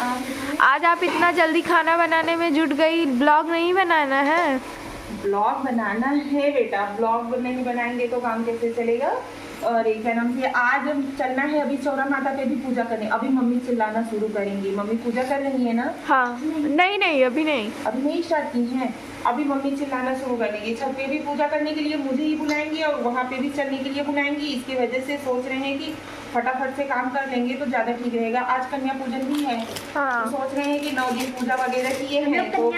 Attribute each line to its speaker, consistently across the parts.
Speaker 1: आज आप इतना जल्दी खाना बनाने में जुट गई, ब्लॉग नहीं बनाना है?
Speaker 2: ब्लॉग बनाना है बेटा, ब्लॉग नहीं बनाएंगे तो काम कैसे चलेगा। और एक क्या नाम से आज चलना है अभी चौरा माता पे भी पूजा करने। अभी मम्मी चिल्लाना शुरू करेंगी। मम्मी पूजा कर रही है ना?
Speaker 1: हाँ। नहीं अभी नहीं
Speaker 2: स्टार्ट की है। अभी मम्मी चिल्लाना शुरू कर देंगी। छत पे भी पूजा करने के लिए मुझे ही बुलाएंगी और वहाँ पे भी चलने के लिए बुलाएंगी। इसकी वजह से सोच रहे हैं कि फटाफट से काम कर लेंगे तो ज़्यादा ठीक रहेगा। आज कन्या पूजन भी है।
Speaker 1: हाँ।
Speaker 2: तो सोच रहे हैं कि 9 दिन पूजा वगैरह किए हैं तो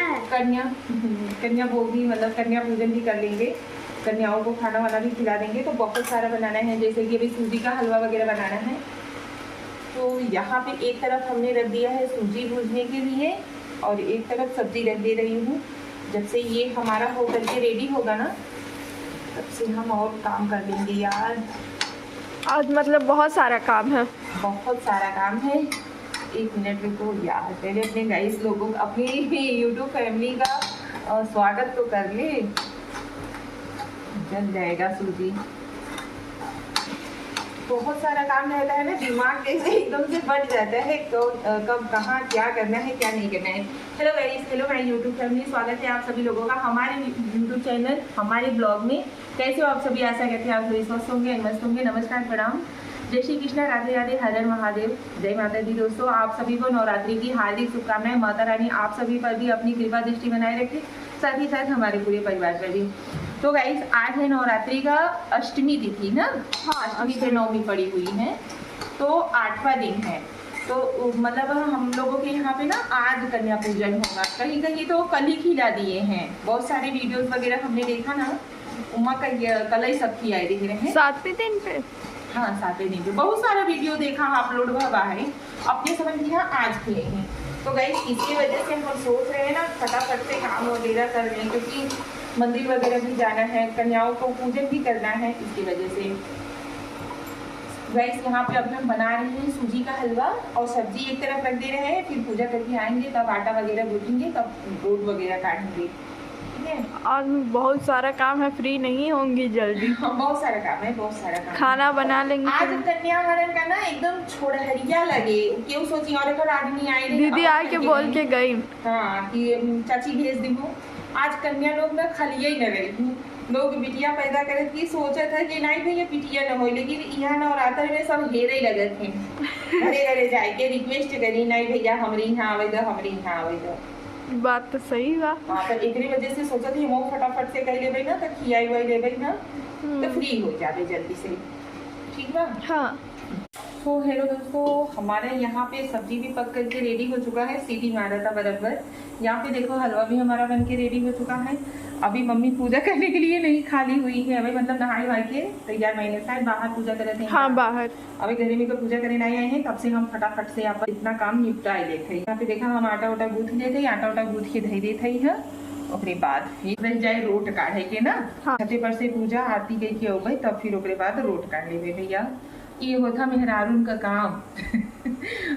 Speaker 2: कन्या भोग भी मतलब कन्या पूजन भी कर लेंगे। कन्याओं को खाना वाना भी खिला देंगे। तो बहुत सारा बनाना है, जैसे कि अभी सूजी का हलवा वगैरह बनाना है। तो यहाँ पे एक तरफ हमने रख दिया है सूजी भूनने के लिए और एक तरफ सब्जी रख दे रही हूँ। जब से ये हमारा हो करके रेडी होगा ना तब से हम और काम कर लेंगे यार।
Speaker 1: आज मतलब बहुत सारा काम है।
Speaker 2: बहुत सारा काम है। एक मिनट रुको यार, पहले अपने गाइस लोगों अपनी यूट्यूब फैमिली का स्वागत तो कर ले। जल जाएगा सूजी। बहुत सारा काम रहता है ना, दिमाग जैसे एकदम से बढ़ जाता है तो कब कहाँ क्या करना है क्या नहीं करना है। Hello guys, hello my YouTube family, स्वागत है आप सभी लोगों का हमारे यूट्यूब चैनल हमारे ब्लॉग में। कैसे हो आप सभी? आशा करते हैं आप सभी स्वस्थ होंगे, मस्त होंगे। नमस्कार, प्रणाम, जय श्री कृष्णा, राधे राधे, हर हर महादेव, जय माता दी। दोस्तों आप सभी को नवरात्रि की हार्दिक शुभकामनाएं। माता रानी आप सभी पर भी अपनी कृपा दृष्टि बनाए रखे, साथ ही साथ हमारे पूरे परिवार पर भी। तो गाइस आज है नवरात्रि का अष्टमी तिथि ना। हाँ, अष्टमी से नवमी पड़ी हुई है तो 8वां दिन है। तो मतलब हम लोगों के यहाँ पे ना आज कन्या पूजन होगा। कहीं कहीं तो कल ही खिला दिए हैं। बहुत सारे वीडियोस वगैरह हमने देखा ना, उमा का कल ही सब खिलाए दिख रहे हैं
Speaker 1: 7वें दिन पे।
Speaker 2: हाँ 7वें दिन पे बहुत सारा वीडियो देखा अपलोड हुआ है। अपने समझ में आज किए हैं। तो गाइस इसकी वजह से हम सोच रहे हैं ना फटाफट से काम वगैरह कर लें, क्योंकि मंदिर वगैरह भी जाना है, कन्याओं को पूजन भी करना है। इसकी वजह से गाइस यहाँ पे अभी हम बना रहे हैं सूजी का हलवा और सब्जी एक तरफ रख दे रहे हैं। फिर पूजा करके आएंगे तब आटा वगैरह गूंथेंगे, तब रोट वगैरह काटेंगे। ठीक है,
Speaker 1: आज बहुत सारा काम है, फ्री नहीं होंगी जल्दी।
Speaker 2: हाँ बहुत सारा काम है, बहुत सारा काम।
Speaker 1: खाना बना लेंगे
Speaker 2: आज कन्याहरण का ना एकदम छोड़हरिया लगे। क्यों सोची और एक आदमी आए
Speaker 1: दीदी आके बोल के गई
Speaker 2: हाँ कि चाची भेज दी हूँ। आज कन्या लोग ना खाली ही न रही, लोग बिटिया पैदा करे की सोचा था कि नहीं भैया बिटिया न हो, लेकिन यहाँ नवरात्र में सब हेरे लगे थे। घरे घरे जाए के रिक्वेस्ट करी नहीं भैया हमारे यहाँ आवे दो, हमारे यहाँ आवे दो।
Speaker 1: बात तो सही बा।
Speaker 2: हाँ तो एक वजह से सोचा थी हम फटाफट से कर ले ना, तो खियाई वाई ले ना तो फ्री हो जाते जल्दी से। ठीक बा?
Speaker 1: हाँ।
Speaker 2: तो हेलो दोस्तों, हमारे यहाँ पे सब्जी भी पक करके रेडी हो चुका है। सीटी मारा था बराबर। यहाँ पे देखो हलवा भी हमारा बन के रेडी हो चुका है। अभी मम्मी पूजा करने के लिए नहीं खाली हुई है, अभी मतलब नहाई वहाई के तैयार। मैंने शायद बाहर पूजा करे थे।
Speaker 1: हाँ बाहर।
Speaker 2: अभी घर में पूजा करने नहीं आए हैं, तब से हम फटाफट से यहाँ पर इतना काम निपटाए देते। यहाँ पे देखा हम आटा उटा गूँथ लेते, आटा उटा गूँथ के धई देते है। ओकरे बाद रह जाए रोट काढ़े के ना।
Speaker 1: हाँ।
Speaker 2: छठे पर से पूजा आरती गई के हो गई, तब फिर ओकरे बाद रोट काढ़ लेवे भैया। ये होता मेहरारून का काम।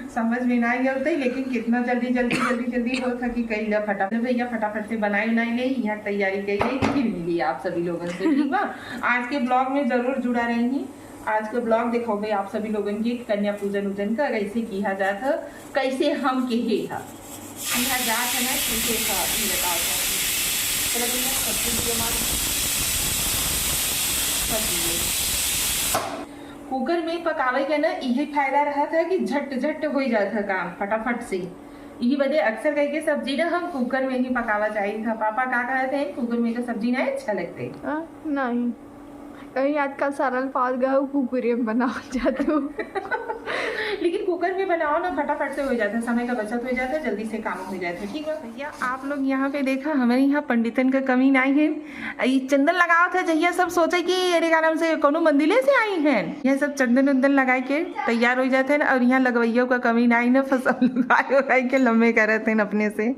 Speaker 2: समझ में नहीं आता, लेकिन कितना जल्दी जल्दी जल्दी जल्दी होता कि कई ला फटाफट भैया फटाफट से बनाई नहीं ले, यहाँ तैयारी कर ले, फिर मिली आप सभी लोगों से। ठीक बा? आज के ब्लॉग में जरूर जुड़ा रहेंगी। आज का ब्लॉग देखो भाई आप सभी लोगों की कन्या पूजन उजन का कैसे किया जाता, कैसे हम के किया जात है ना, कैसे बताओ। चलो भैया कुकर में पकावे के ना यही फायदा रहा था कि झट झट हो जाता काम फटाफट से। यही वजह अक्सर कह के सब्जी ना हम कुकर में ही पकावा चाहिए था। पापा क्या कहते हैं कुकर में का सब्जी नहीं अच्छा लगते?
Speaker 1: नहीं, कहीं आजकल सरल पास गए कुकर में बनाओ जाते।
Speaker 2: लेकिन कुकर में बनाओ ना फटाफट से हो जाता है, समय का बचत हो जाता है, जल्दी से काम हो जाता है। ठीक है भैया, आप लोग यहाँ पे देखा हमारे यहाँ पंडितन का कमी नहीं है। ये चंदन लगाओ था जहिया सब सोचे कि अरे का नाम से कोनो मंदिर से आई है, यह सब चंदन उंदन लगा के तैयार हो जाते हैं। और यहाँ लगवैयों का कमी नहीं ना, सब लगाए के लम्बे करते हैं अपने से।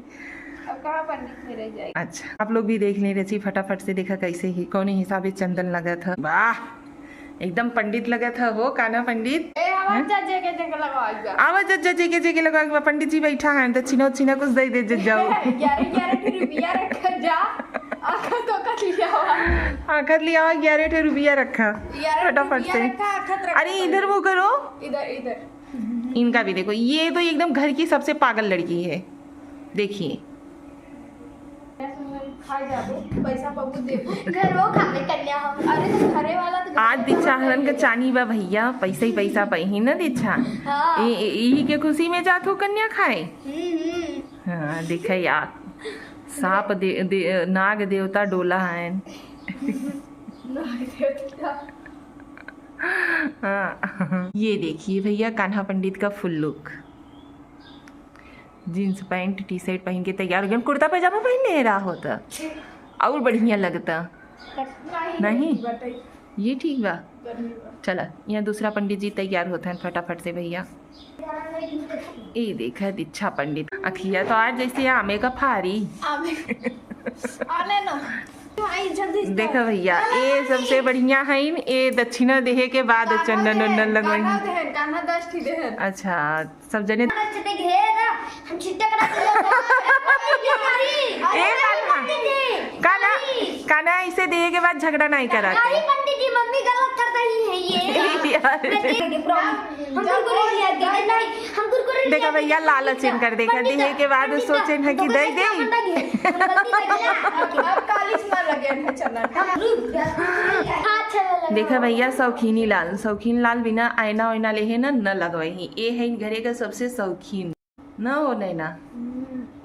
Speaker 2: अच्छा आप लोग भी देख ले रही फटाफट से, देखा कैसे ही कौन हिसाब से चंदन लगा था। वाह एकदम पंडित लगा था हो काना पंडित। आवाज जजे के जगह लगा पंडित जी बैठा है, दक्षिणा उक्षिणा कुछ दे दे जाओ। आखत लिया हुआ 11 रुपया रखा फटाफट से। अरे इधर वो करो,
Speaker 1: इधर इधर
Speaker 2: इनका भी देखो, ये तो एकदम घर की सबसे पागल लड़की है। देखिए
Speaker 1: पैसा बहुत देबो घर वो खाने कन्या हम। अरे तो घरे वाला तो
Speaker 2: आज दीक्षा हरन के चानी बा भैया, पैसा ही पैसा पही ना दीक्षा।
Speaker 1: हाँ।
Speaker 2: यही के खुशी में जात हो कन्या खाए। हाँ देखा यार, सांप नाग देवता डोला है। हाँ ये देखिए भैया कान्हा पंडित का full look, jeans pant T shirt पहन के तैयार हो गया। कुर्ता पैजामा पहन ले रहा होता और बढ़िया लगता। नहीं ये ठीक बा। चला यहाँ दूसरा पंडित जी तैयार होते हैं फटाफट से भैया। ये देखा दीक्षा पंडित अखिया तो आज जैसे आमे का फारी। देखा भैया ये सबसे बढ़िया है। ये दक्षिणा देहे के बाद चंदन वंदन लगवाई। अच्छा सब जने काना इसे देहे के बाद झगड़ा नहीं कराते। देखा भैया लालच कर देखा देहे के बाद सोचे है कि दे दे। देखा भैया शौकीनी लाल बिना आईना वाइना ले न लगवाई। ये है घरे का सबसे शौकीन न हो नैना,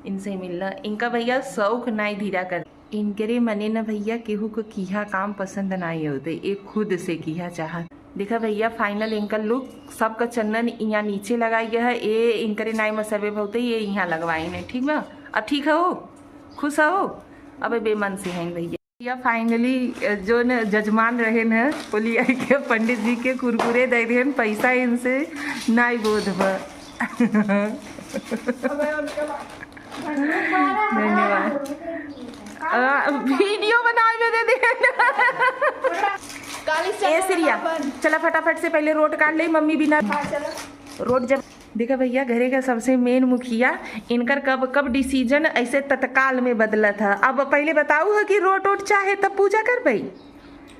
Speaker 2: इनसे मिलना। इनका भैया शौक नहीं धीरा कर। इनके मने न भैया केहू को किया काम पसंद नहीं होते, एक खुद से किया चाहत। देखा भैया फाइनल इनका लुक सबका चंदन यहाँ नीचे लगाई गया है। ये इनकरे नाई मसरबे बहुते ये यहाँ लगवाई है। ठीक बा अब ठीक हो, खुश हो। अब बेमन से हैं भैया। फाइनली जो न जजमान रहे न बोली के पंडित जी के कुरकुरे दे रहे पैसा इनसे नाई बोध धन्यवाद। वीडियो बनाए में दे ए सिरिया चला फटाफट से पहले रोट काट ले मम्मी बिना रोट। जब देखा भैया घरे का सबसे मेन मुखिया इनकर कब डिसीजन ऐसे तत्काल में बदला था। अब पहले बताऊ है कि रोट वोट चाहे तब पूजा कर भाई।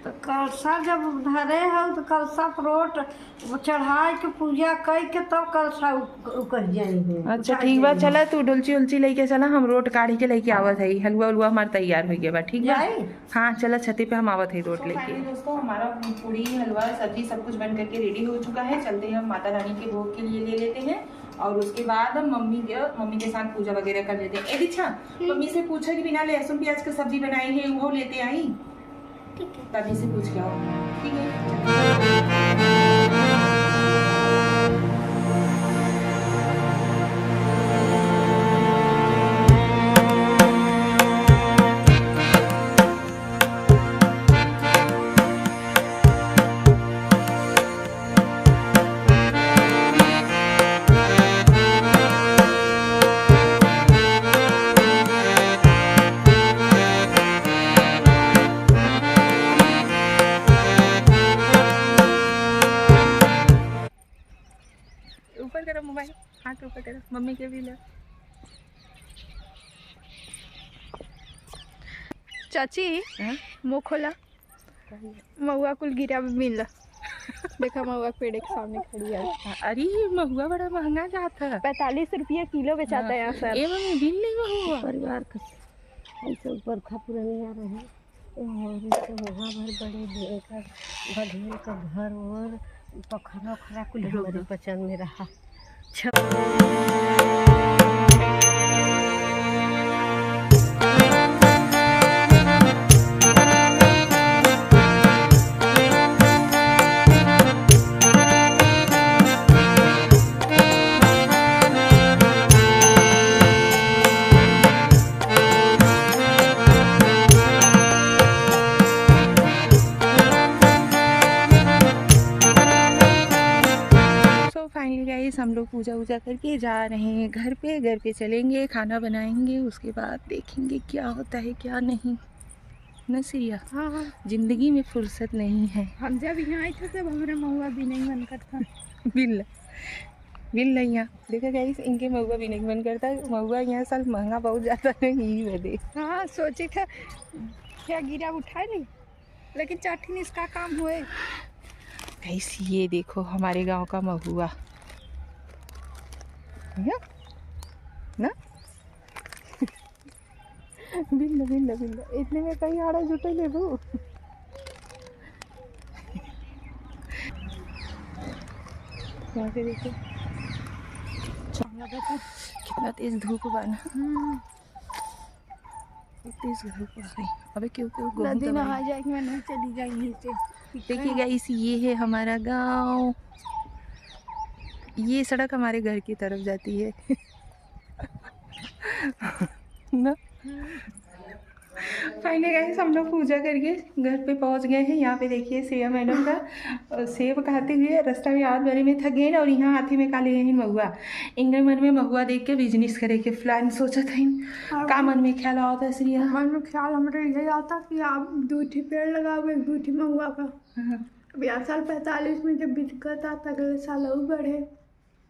Speaker 3: तो कलशा जब धरे हो तो कलशा पर रोट चढ़ाए के पूजा कर के तब कलशा उकर जाएंगे।
Speaker 2: अच्छा ठीक बा, चला तू डुलची उलची लेके चला, हम रोट काढ़ी के लेके आवत है। हलवा उलवा हमारा तैयार हो गया बा। ठीक बा हाँ चला छते पे हम आवत है रोट लेके। दोस्तों हमारा पूड़ी हलवा सब्जी सब कुछ बन करके रेडी हो चुका है। चलते हैं हम माता रानी के भोग के लिए ले लेते हैं और उसके बाद हम मम्मी के साथ पूजा वगैरह कर लेते हैं। ए दीक्षा मम्मी से पूछा कि बिना लहसुन प्याज का सब्जी बनाई है वो लेते आई। तभी से पूछ के आओ। ठीक है ऊपर करो मोबाइल, हाथ ऊपर करो, मम्मी के भी लो।
Speaker 1: चाची मुँह खोला, महुआ कुल गिरा मिल। देखा महुआ पेड़ के सामने खड़ी है।
Speaker 2: अरे महुआ बड़ा महंगा जाता है,
Speaker 1: 45 रुपया किलो बेचाता है यहाँ सर।
Speaker 2: ये मम्मी बिल नहीं महुआ
Speaker 3: परिवार का ऐसे बरखा पुरानी आ रहे हैं और इसके वहाँ भर बड़े बड़े का घर और पखरा उखरा कुल हमारे पसंद में रहा।
Speaker 2: हम लोग पूजा वूजा करके जा रहे हैं घर पे चलेंगे, खाना बनाएंगे, उसके बाद देखेंगे क्या होता है क्या नहीं। न सिरिया
Speaker 1: हाँ
Speaker 2: जिंदगी में फुर्सत नहीं है।
Speaker 1: हम जब यहाँ आए थे तब हमारा महुआ भी नहीं मन करता।
Speaker 2: बिल यहाँ देखा गाइस इनके महुआ भी नहीं मन करता। महुआ यहाँ साल महंगा बहुत ज़्यादा नहीं है।
Speaker 1: हाँ सोचे था क्या गिरा उठाए नहीं, लेकिन चाठी इसका काम हुए।
Speaker 2: गाइस ये देखो हमारे गांव का महुआ भैया ना बिल्ला बिल्ला बिल्ला इतने में कहीं आड़ा जुटे ले दो। यहाँ पे देखो कितना तेज धूप बना, तेज धूप आ गई। अबे क्यों क्यों
Speaker 1: नदी नहा जाएगी, मैं नहीं चली जाएंगी नीचे।
Speaker 2: देखिए गाइस, ये है हमारा गांव। ये सड़क हमारे घर की तरफ जाती है ना। फाइनली गाइस हम लोग पूजा करके घर पे पहुंच गए हैं। यहाँ पे देखिए श्रेया मैडम का सेब खाते हुए रास्ता में आज बारे में थक गए ना, और यहाँ हाथी में काले हैं महुआ। इंगे मन में महुआ देख के बिजनेस करे के प्लान सोचा था। का मन में ख्याल आता है श्रेया?
Speaker 1: मन में ख्याल हमारे यही आता कि आप 2 पेड़ लगाओगे, 2 महुआ का। अभी साल 45 में जब दिक्कत आता अगले साल और बढ़े।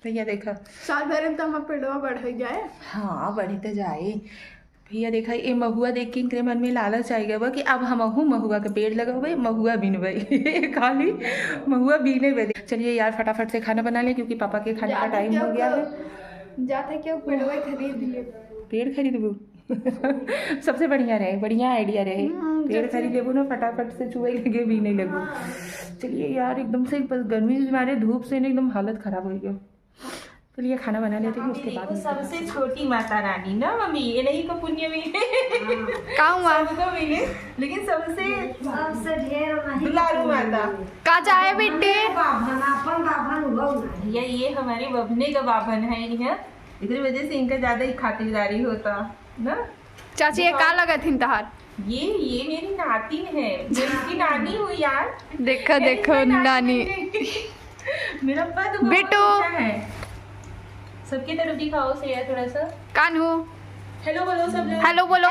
Speaker 2: भैया देखा
Speaker 1: साल भर में तो हम पेड़वा बढ़ जाए।
Speaker 2: हाँ बढ़ी तो जाए। भैया देखा ये महुआ देख के इनके मन में लालच आएगा वो कि अब हम महुआ का पेड़ लगावे, महुआ बीनवे खाली महुआ बीने वे। चलिए यार फटाफट से खाना बना लें क्योंकि पापा के खाने का टाइम हो गया है।
Speaker 1: जाते क्यों पेड़वा खरीद लिए,
Speaker 2: पेड़ खरीद वो सबसे बढ़िया रहे, बढ़िया आइडिया रहे। पेड़ खरीद लेबो ना फटाफट से चुहे लगे बीने लगो। चलिए यार एकदम से गर्मी हमारे धूप से एकदम हालत खराब हो गई। चलिए खाना बना लेते हैं उसके बाद। सबसे छोटी माता रानी ना मम्मी, ये नहीं को पुण्य मिले सबको मिले, लेकिन सबसे ढेर दुलारू माता
Speaker 1: का जाए बेटे।
Speaker 2: भैया ये हमारे बबने का बाभन है, इधर वजह से इनका ज्यादा ही खातिरदारी होता ना।
Speaker 1: चाची ये का लगा थी तहार?
Speaker 2: ये मेरी नातिन है, मैं इसकी नानी हूँ यार।
Speaker 1: देखो देखो नानी
Speaker 2: मेरा पद
Speaker 1: बेटो
Speaker 2: है। सबकी तरफ दिखाओ से थोड़ा सा।
Speaker 1: कान्हू
Speaker 2: हेलो बोलो सब लोग।
Speaker 1: हेलो बोलो।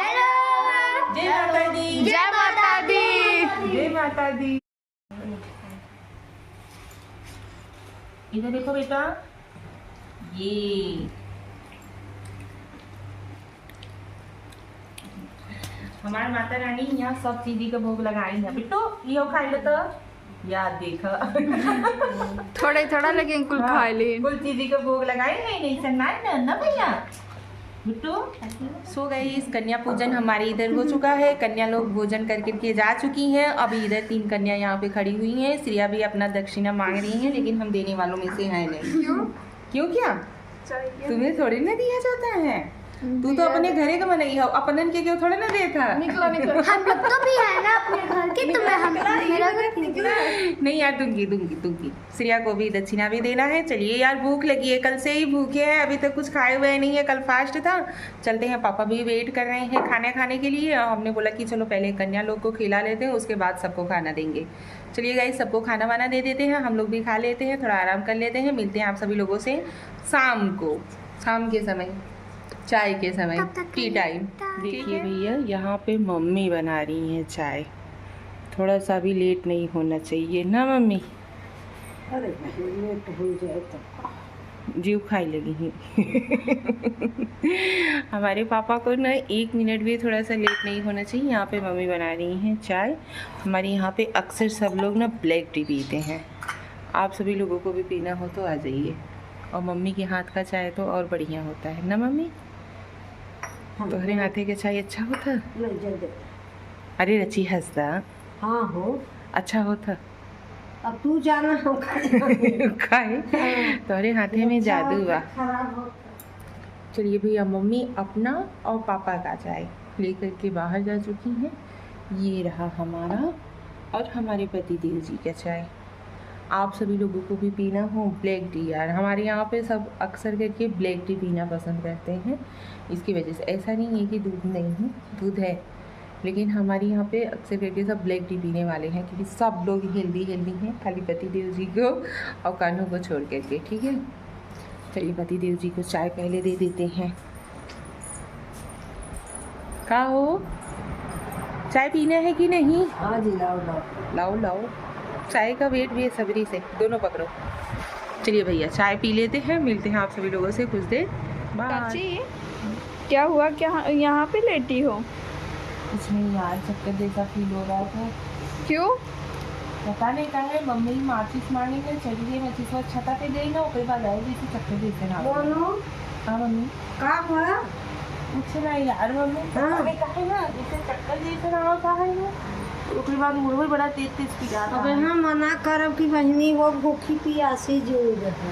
Speaker 2: जय माता दी,
Speaker 1: जय माता दी,
Speaker 2: जय माता दी। इधर देखो बेटा, ये हमारी माता रानी यहाँ सब चीज़ी का भोग लगाई है। बेटो ये खाई लो तो याद देखा
Speaker 1: थोड़ा थोड़ा लेकिन कुल खा ली।
Speaker 2: कुल चीज़ी का भोग लगाए हैं, नहीं सन्ना ना भैया। बिट्टू सो गई। इस कन्या पूजन हमारे इधर हो चुका है। कन्या लोग भोजन करके जा चुकी हैं। अभी इधर 3 कन्या यहाँ पे खड़ी हुई हैं। श्रेया भी अपना दक्षिणा मांग रही हैं, लेकिन हम देने वालों में से हैं नहीं। क्यों क्या तुम्हें थोड़ी ना दिया जाता है? तू तो अपने घरे का बनाई हो, अपनन के क्यों थोड़े ना देता।
Speaker 1: निकलो निकलो।
Speaker 3: हम लोग तो भी है ना अपने घर के, तो मैं हम मेरा घर
Speaker 2: नहीं यार दूंगी। श्रेया को भी दक्षिणा भी देना है। चलिए यार भूख लगी है, कल से ही भूखे हैं, अभी तक कुछ खाए हुए नहीं है, कल फास्ट था। चलते हैं, पापा भी वेट कर रहे हैं खाना खाने के लिए। हमने बोला कि चलो पहले कन्या लोग को खिला लेते हैं, उसके बाद सबको खाना देंगे। चलिए गाइस सबको खाना वाना दे देते हैं, हम लोग भी खा लेते हैं, थोड़ा आराम कर लेते हैं। मिलते हैं आप सभी लोगों से शाम को, शाम के समय, चाय के समय, टी टाइम। देखिए भैया यहाँ पे मम्मी बना रही हैं चाय। थोड़ा सा भी लेट नहीं होना चाहिए ना मम्मी?
Speaker 3: अरे लेट हो जाए तो
Speaker 2: जीव खाई लगी है हमारे पापा को ना 1 मिनट भी थोड़ा सा लेट नहीं होना चाहिए। यहाँ पे मम्मी बना रही हैं चाय। हमारे यहाँ पे अक्सर सब लोग ना ब्लैक टी पीते हैं। आप सभी लोगों को भी पीना हो तो आ जाइए। और मम्मी के हाथ का चाय तो और बढ़िया होता है ना मम्मी? तोहरे हाथे के चाय अच्छा होता? अरे रची हंसता।
Speaker 3: हाँ हो
Speaker 2: अच्छा होता।
Speaker 3: अब तू जाना हम
Speaker 2: खाए तोहरे हाथे में जादू बा। चलिए भैया मम्मी अपना और पापा का चाय लेकर के बाहर जा चुकी हैं। ये रहा हमारा और हमारे पति देव जी का चाय। आप सभी लोगों को भी पीना हो ब्लैक टी। यार हमारे यहाँ पे सब अक्सर करके ब्लैक टी पीना पसंद करते हैं। इसकी वजह से ऐसा नहीं है कि दूध नहीं है, दूध है, लेकिन हमारे यहाँ पे अक्सर करके सब ब्लैक टी पीने वाले हैं क्योंकि सब लोग हेल्दी हैं, खाली पति देव जी को और कान्हों को छोड़ करके। ठीक है चलिए पति देव जी को चाय पहले दे देते हैं। का हो चाय पीना है कि नहीं?
Speaker 3: हाँ जी लाओ
Speaker 2: लाओ लाओ। चाय का वेट भी सबरी से दोनों पकड़ो। चलिए भैया चाय पी लेते हैं, मिलते हैं आप सभी लोगों से कुछ देर बाद।
Speaker 1: चाची क्या हुआ, क्या यहाँ पे लेटी हो?
Speaker 2: इसमें यार चक्कर जैसा फील हो रहा था।
Speaker 1: क्यों?
Speaker 2: पता नहीं कहा है मम्मी माचिस मांगेंगे। चलिए माचिस छता पे गई ना, उसके बाद आए जैसे चक्कर जैसे ना। हाँ मम्मी
Speaker 3: का हुआ?
Speaker 2: कुछ नहीं यार मम्मी।
Speaker 3: हाँ।
Speaker 2: अबे काहे ना जैसे चक्कर जैसे ना होता है ना, उसके बाद मुड़ भी बड़ा तेज तेज पी जाता
Speaker 3: अब
Speaker 2: है।
Speaker 3: हम मना करब कि बहनी वो भूखी पियासी जो रहे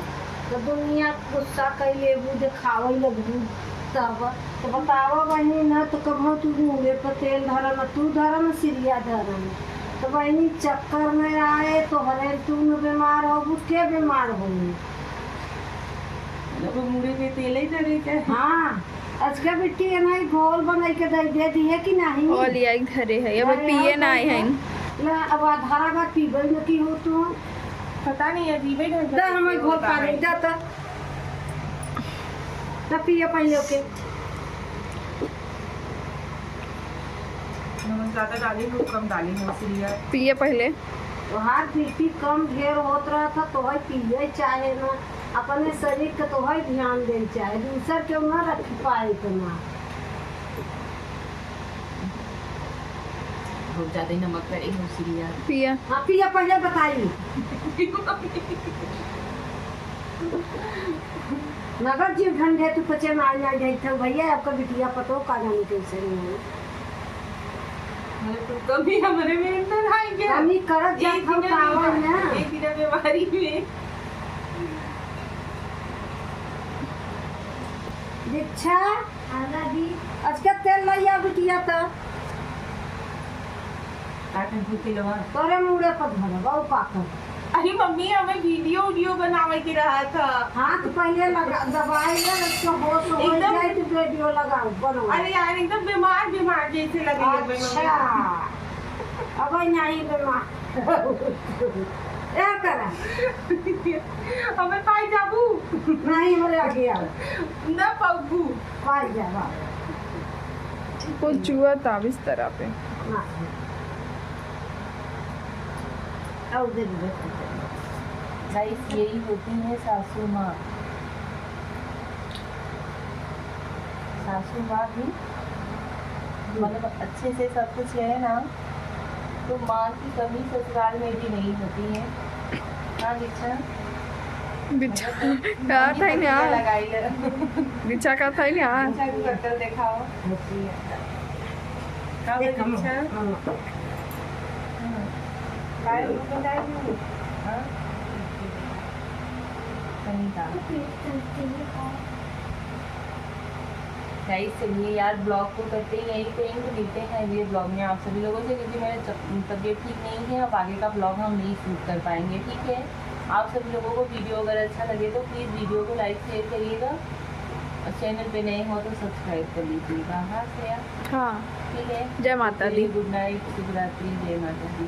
Speaker 3: तो दुनिया गुस्सा कैले वो देखावे लगू तब तो बतावा बहनी ना तो कभो तू मुँहे पर तेल धरम तू धरम सिरिया धरम तो बहनी चक्कर में आए तो हरे तू न बीमार हो के बीमार हो।
Speaker 2: मतलब मुड़े पे तेल ही धरे क्या?
Speaker 3: हाँ अजका बिट्टी है ना घोल बनाई के दे दी है कि नहीं?
Speaker 1: और लिया घरे है अब पिए ना आए हैं।
Speaker 3: ना अब आधारा का पीबे न की हो तू
Speaker 2: पता नहीं अजीब ही ढंग
Speaker 3: दा हमें घोल पानी दा तो ना पिए पहले के
Speaker 2: ज़्यादा डाली हूँ कम डाली हूँ इसलिए।
Speaker 1: पिए पहले।
Speaker 3: तोहार बीपी कम ढेर होत रहा था तो है पिए चाहे ना अपने शरीर के तो है ध्यान दे चाहे दूसर के ना रख पाए तो ना
Speaker 2: बहुत ज़्यादा ही नमक पड़ी हूँ इसलिए।
Speaker 1: पिए।
Speaker 3: हाँ पिए पहले बताइए नगर जीव ठंडे तू पचे मार ना जाए तो भैया आपका बिटिया पतो का जाने कैसे नहीं है
Speaker 2: तो कभी हमारे में अंदर आएंगे
Speaker 3: कमी करत जात हम पावन ना
Speaker 2: एक दिन बीमारी में।
Speaker 3: दीक्षा आना दी अजका तेल लइया बिटिया तो
Speaker 2: 8 किलो।
Speaker 3: तोरे मुड़े पर धर बहु पाकर
Speaker 2: अरे मम्मी हमें वीडियो बनावे के रहा था।
Speaker 3: हाथ पहले लगा दवाई ले उसको होश हो
Speaker 2: एकदम-
Speaker 3: जाए तो वीडियो लगाओ बनो।
Speaker 2: अरे यार एकदम बीमार जैसे लगे लग
Speaker 3: अच्छा अब नहीं बीमार क्या करा
Speaker 2: हमें पाई जाबू
Speaker 3: नहीं हमारे आगे आओ
Speaker 2: न पग्गू।
Speaker 3: पाई जाओ
Speaker 1: कुछ चूहा था इस तरह पे।
Speaker 3: आओ दे दे
Speaker 2: गाइस यही होती है सासू माँ। सासू माँ भी मतलब अच्छे से सब कुछ है ना तो माँ की कमी ससुराल में भी नहीं होती है। हाँ दीक्षा
Speaker 1: बिच्छा का था ही ना।
Speaker 2: लगाई ले
Speaker 1: बिच्छा का था ही ना।
Speaker 2: दीक्षा को करकर दिखाओ। हाँ दीक्षा काय बताई हूँ। हाँ गाइस चलिए यार ब्लॉग को करते ही यहीं पे एंड मिलते हैं अगले ब्लॉग में आप सभी लोगों से क्योंकि मेरा तबीयत ठीक नहीं है। अब आगे का ब्लॉग हम नहीं शूट कर पाएंगे। ठीक है आप सभी लोगों को वीडियो अगर अच्छा लगे तो प्लीज़ वीडियो को लाइक शेयर करिएगा और चैनल पे नए हो तो सब्सक्राइब कर लीजिएगा। हाँ श्रेया
Speaker 1: हाँ
Speaker 2: ठीक है।
Speaker 1: जय माता दी।
Speaker 2: गुड नाइट शुभ रात्रि जय माता दी।